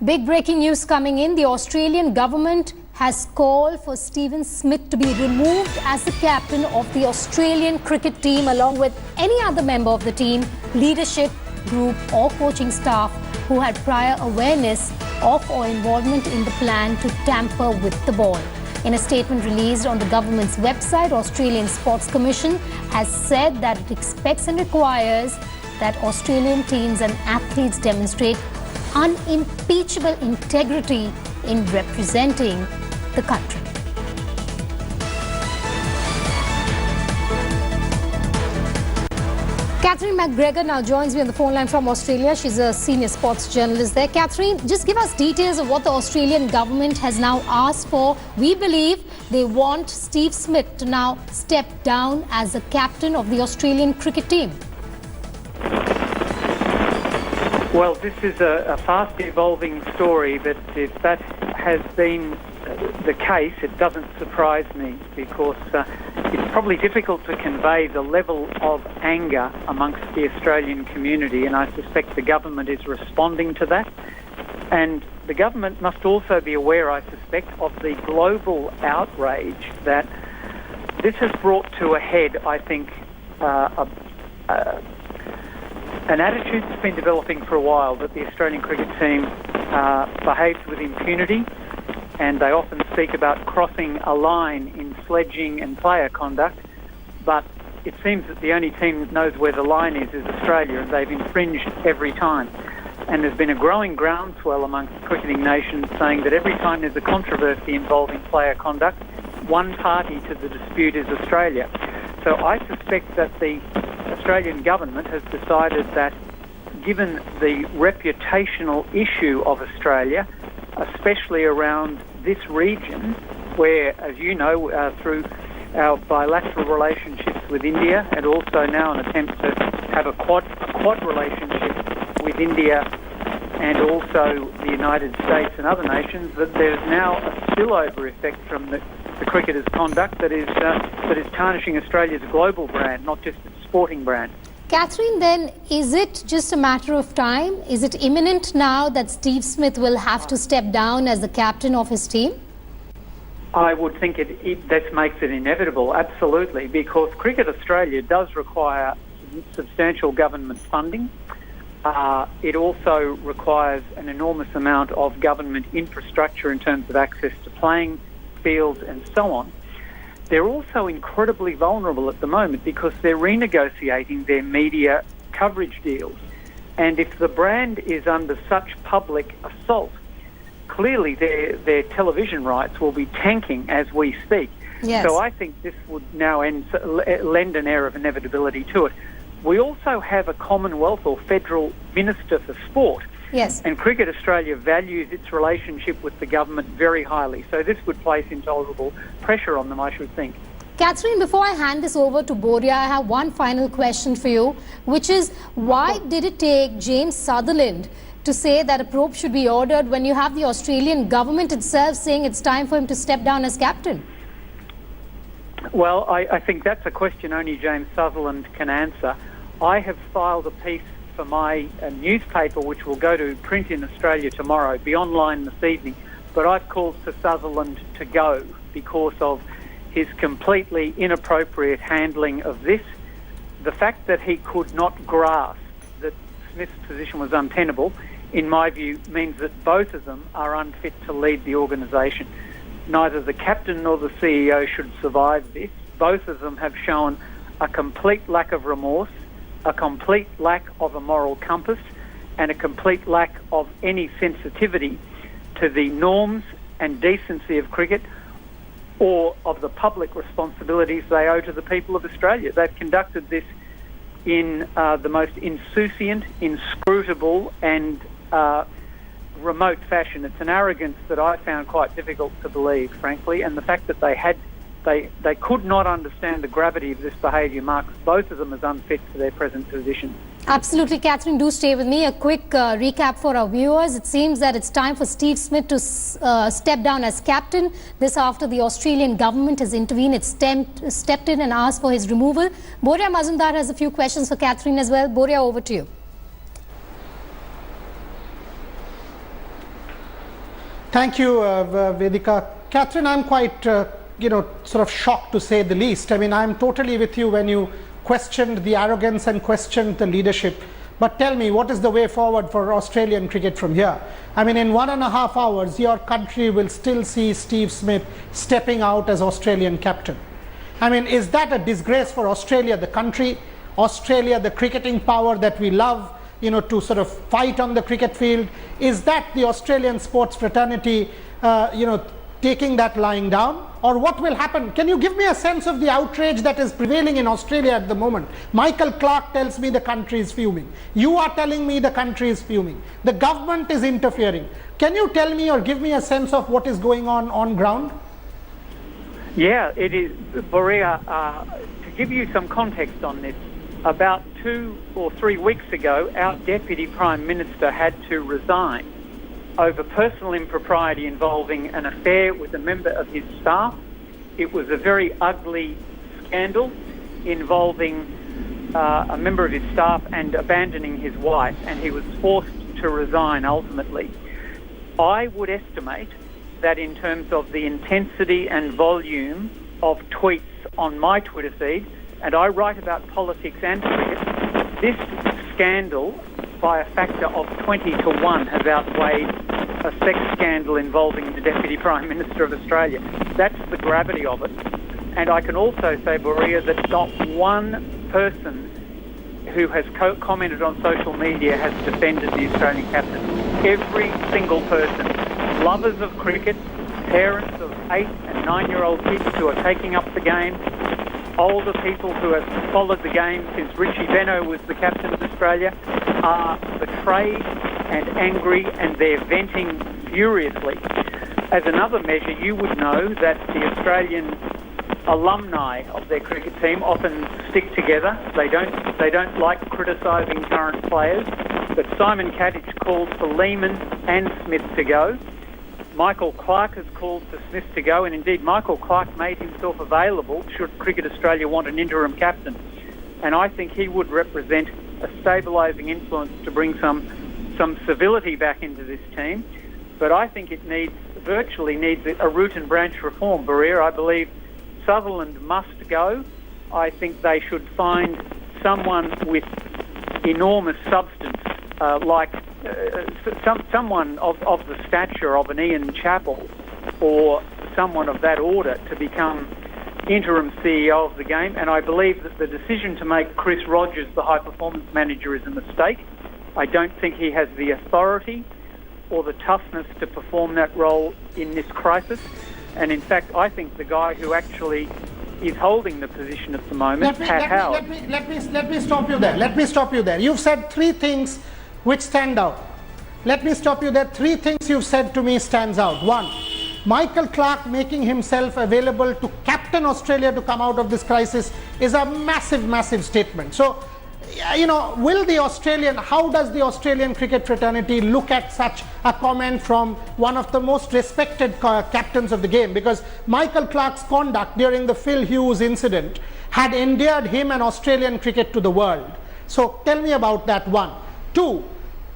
Big breaking news coming in. The Australian government has called for Stephen Smith to be removed as the captain of the Australian cricket team, along with any other member of the team, leadership, group or coaching staff who had prior awareness of or involvement in the plan to tamper with the ball. In a statement released on the government's website, Australian Sports Commission has said that it expects and requires that Australian teams and athletes demonstrate unimpeachable integrity in representing the country. Catherine McGregor now joins me on the phone line from Australia. She's a senior sports journalist there. Catherine, just give us details of what the Australian government has now asked for. We believe they want Steve Smith to now step down as the captain of the Australian cricket team. Well, this is a fast evolving story, but if that has been the case, it doesn't surprise me, because it's probably difficult to convey the level of anger amongst the Australian community, and I suspect the government is responding to that. And the government must also be aware, I suspect, of the global outrage that this has brought to a head, I think, an attitude that's been developing for a while, that the Australian cricket team behaves with impunity, and they often speak about crossing a line in sledging and player conduct, but it seems that the only team that knows where the line is Australia, and they've infringed every time. And there's been a growing groundswell amongst cricketing nations saying that every time there's a controversy involving player conduct, one party to the dispute is Australia. So I suspect that the Australian government has decided that, given the reputational issue of Australia, especially around this region, where, as you know, through our bilateral relationships with India, and also now an attempt to have a quad relationship with India and also the United States and other nations, that there's now a spillover effect from the cricketers' conduct that is tarnishing Australia's global brand, not just its sporting brand. Catherine, then, is it just a matter of time? Is it imminent now that Steve Smith will have to step down as the captain of his team? I would think that makes it inevitable, absolutely, because Cricket Australia does require substantial government funding. It also requires an enormous amount of government infrastructure in terms of access to playing fields and so on. They're also incredibly vulnerable at the moment because they're renegotiating their media coverage deals. And if the brand is under such public assault, clearly their television rights will be tanking as we speak. Yes. So I think this would now lend an air of inevitability to it. We also have a Commonwealth or Federal Minister for Sport. Yes. And Cricket Australia values its relationship with the government very highly. So this would place intolerable pressure on them, I should think. Catherine, before I hand this over to Boria, I have one final question for you, which is, why did it take James Sutherland to say that a probe should be ordered when you have the Australian government itself saying it's time for him to step down as captain? Well, I think that's a question only James Sutherland can answer. I have filed a piece for my newspaper, which will go to print in Australia tomorrow, be online this evening, but I've called for Sutherland to go because of his completely inappropriate handling of this. The fact that he could not grasp that Smith's position was untenable, in my view, means that both of them are unfit to lead the organisation. Neither the captain nor the CEO should survive this. Both of them have shown a complete lack of remorse, a complete lack of a moral compass, and a complete lack of any sensitivity to the norms and decency of cricket or of the public responsibilities they owe to the people of Australia. They've conducted this in the most insouciant, inscrutable and remote fashion. It's an arrogance that I found quite difficult to believe, frankly, and the fact that they could not understand the gravity of this behaviour marks both of them as unfit for their present position. Absolutely, Catherine, do stay with me. A quick recap for our viewers. It seems that it's time for Steve Smith to step down as captain. This after the Australian government has intervened. It stepped in and asked for his removal. Boria Mazumdar has a few questions for Catherine as well. Boria, over to you. Thank you, Vedika. Catherine, I'm quite, sort of shocked to say the least. I mean, I'm totally with you when you questioned the arrogance and questioned the leadership. But tell me, what is the way forward for Australian cricket from here? I mean, in 1.5 hours, your country will still see Steve Smith stepping out as Australian captain. I mean, is that a disgrace for Australia, the country, Australia, the cricketing power that we love, to sort of fight on the cricket field? Is that the Australian sports fraternity, taking that lying down? Or what will happen? Can you give me a sense of the outrage that is prevailing in Australia at the moment? Michael Clarke tells me the country is fuming. You are telling me the country is fuming. The government is interfering. Can you tell me or give me a sense of what is going on ground? Yeah, it is, Borea. To give you some context on this, about 2 or 3 weeks ago, our Deputy Prime Minister had to resign over personal impropriety involving an affair with a member of his staff. It was a very ugly scandal involving a member of his staff and abandoning his wife, and he was forced to resign ultimately. I would estimate that in terms of the intensity and volume of tweets on my Twitter feed, and I write about politics and cricket, this scandal by a factor of 20 to 1 has outweighed a sex scandal involving the Deputy Prime Minister of Australia. That's the gravity of it. And I can also say, Borea, that not one person who has commented on social media has defended the Australian captain. Every single person, lovers of cricket, parents of 8 and 9-year-old kids who are taking up the game, older people who have followed the game since Richie Benaud was the captain of Australia, are betrayed and angry, and they're venting furiously. As another measure, you would know that the Australian alumni of their cricket team often stick together. They don't like criticising current players. But Simon Katich called for Lehmann and Smith to go. Michael Clarke has called for Smith to go, and indeed Michael Clarke made himself available should Cricket Australia want an interim captain. And I think he would represent a stabilising influence to bring some civility back into this team. But I think it virtually needs a root and branch reform, Borea. I believe Sutherland must go. I think they should find someone with enormous substance, someone of the stature of an Ian Chappell or someone of that order to become interim CEO of the game. And I believe that the decision to make Chris Rogers the high-performance manager is a mistake. I don't think he has the authority or the toughness to perform that role in this crisis. And in fact, I think the guy who actually is holding the position at the moment, Pat Howard... Let me stop you there. Let me stop you there. You've said 3 things which stand out. Let me stop you there. 3 things you've said to me stands out. 1, Michael Clarke making himself available to captain Australia to come out of this crisis is a massive, massive statement. So, how does the Australian cricket fraternity look at such a comment from one of the most respected captains of the game? Because Michael Clarke's conduct during the Phil Hughes incident had endeared him and Australian cricket to the world. So tell me about that. 1. 2,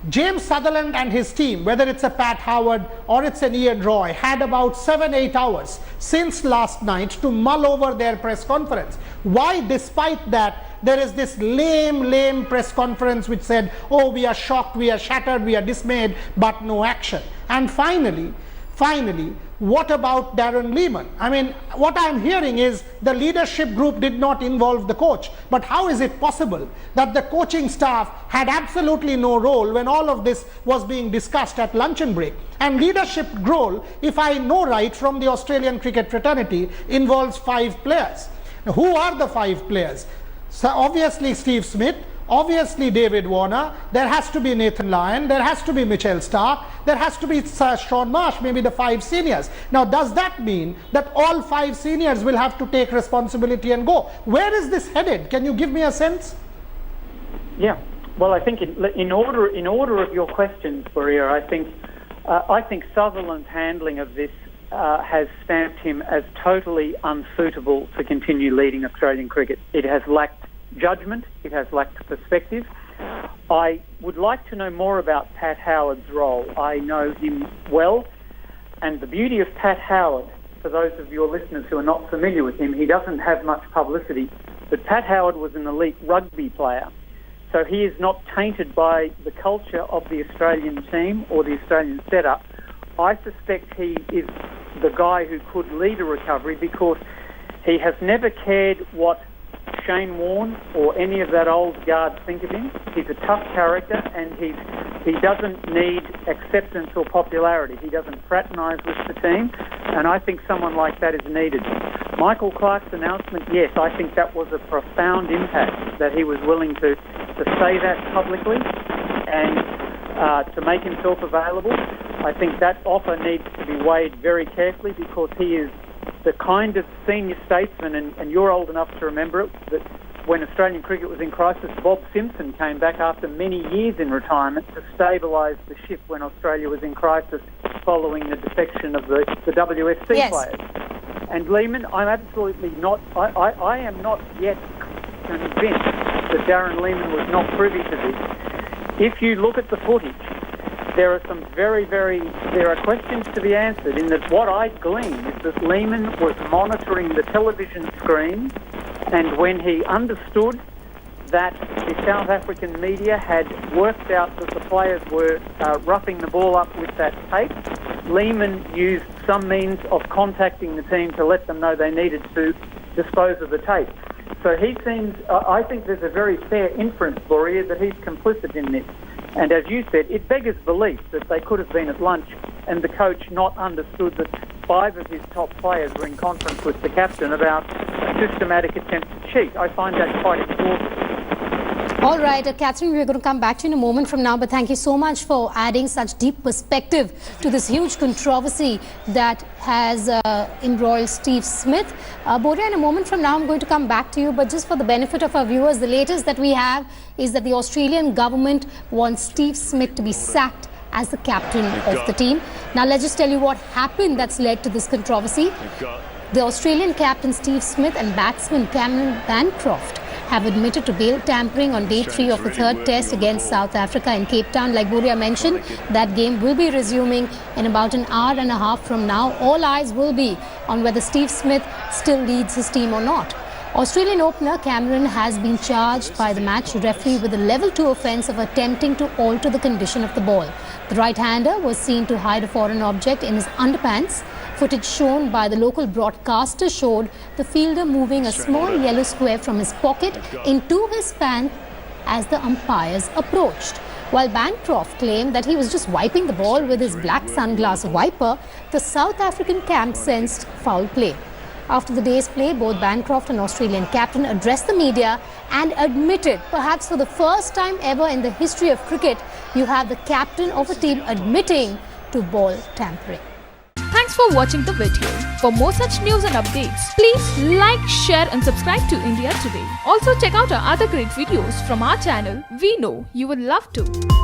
James Sutherland and his team, whether it's a Pat Howard or it's an Ian Roy, had about 7-8 hours since last night to mull over their press conference. Why, despite that, there is this lame press conference which said, oh, we are shocked, we are shattered, we are dismayed, but no action? And finally, what about Darren Lehmann? I mean, what I'm hearing is the leadership group did not involve the coach. But how is it possible that the coaching staff had absolutely no role when all of this was being discussed at luncheon break? And leadership role, if I know right from the Australian cricket fraternity, involves 5 players. Now, who are the 5 players? So obviously Steve Smith, obviously David Warner, there has to be Nathan Lyon, there has to be Mitchell Starc, there has to be Sean Marsh, maybe the 5 seniors. Now, does that mean that all 5 seniors will have to take responsibility and go? Where is this headed? Can you give me a sense? Yeah, well, I think in order of your questions, Borea, I think Sutherland's handling of this has stamped him as totally unsuitable to continue leading Australian cricket. It has lacked judgment, it has lacked perspective. I would like to know more about Pat Howard's role. I know him well. And the beauty of Pat Howard, for those of your listeners who are not familiar with him, he doesn't have much publicity, but Pat Howard was an elite rugby player. So he is not tainted by the culture of the Australian team or the Australian setup. I suspect he is the guy who could lead a recovery because he has never cared what Shane Warne or any of that old guard think of him. He's a tough character and he doesn't need acceptance or popularity. He doesn't fraternise with the team, and I think someone like that is needed. Michael Clarke's announcement, yes, I think that was a profound impact, that he was willing to say that publicly and to make himself available. I think that offer needs to be weighed very carefully because he is the kind of senior statesman, and you're old enough to remember it, that when Australian cricket was in crisis, Bob Simpson came back after many years in retirement to stabilise the ship when Australia was in crisis following the defection of the WFC Yes. players. And Lehmann, I'm absolutely not, I am not yet convinced that Darren Lehmann was not privy to this. If you look at the footage, there are some there are questions to be answered in that what I glean is that Lehmann was monitoring the television screen, and when he understood that the South African media had worked out that the players were roughing the ball up with that tape, Lehmann used some means of contacting the team to let them know they needed to dispose of the tape. So he seems, I think there's a very fair inference, Boria, that he's complicit in this. And as you said, it beggars belief that they could have been at lunch and the coach not understood that 5 of his top players were in conference with the captain about a systematic attempt to cheat. I find that quite extraordinary. All right, Catherine, we're going to come back to you in a moment from now, but thank you so much for adding such deep perspective to this huge controversy that has embroiled Steve Smith. Boria, in a moment from now, I'm going to come back to you, but just for the benefit of our viewers, the latest that we have is that the Australian government wants Steve Smith to be sacked as the captain of the team. Now, let's just tell you what happened that's led to this controversy. The Australian captain Steve Smith and batsman Cameron Bancroft have admitted to bail tampering on day 3 of the third test against South Africa in Cape Town. Like Boria mentioned, that game will be resuming in about an hour and a half from now. All eyes will be on whether Steve Smith still leads his team or not. Australian opener Cameron has been charged by the match referee with a level 2 offence of attempting to alter the condition of the ball. The right-hander was seen to hide a foreign object in his underpants. Footage shown by the local broadcaster showed the fielder moving a small yellow square from his pocket into his pants as the umpires approached. While Bancroft claimed that he was just wiping the ball with his black sunglass wiper, the South African camp sensed foul play. After the day's play, both Bancroft and Australian captain addressed the media and admitted, perhaps for the first time ever in the history of cricket, you have the captain of a team admitting to ball tampering. Thanks for watching the video. For more such news and updates, please like, share and subscribe to India Today. Also check out our other great videos from our channel. We know you will love to.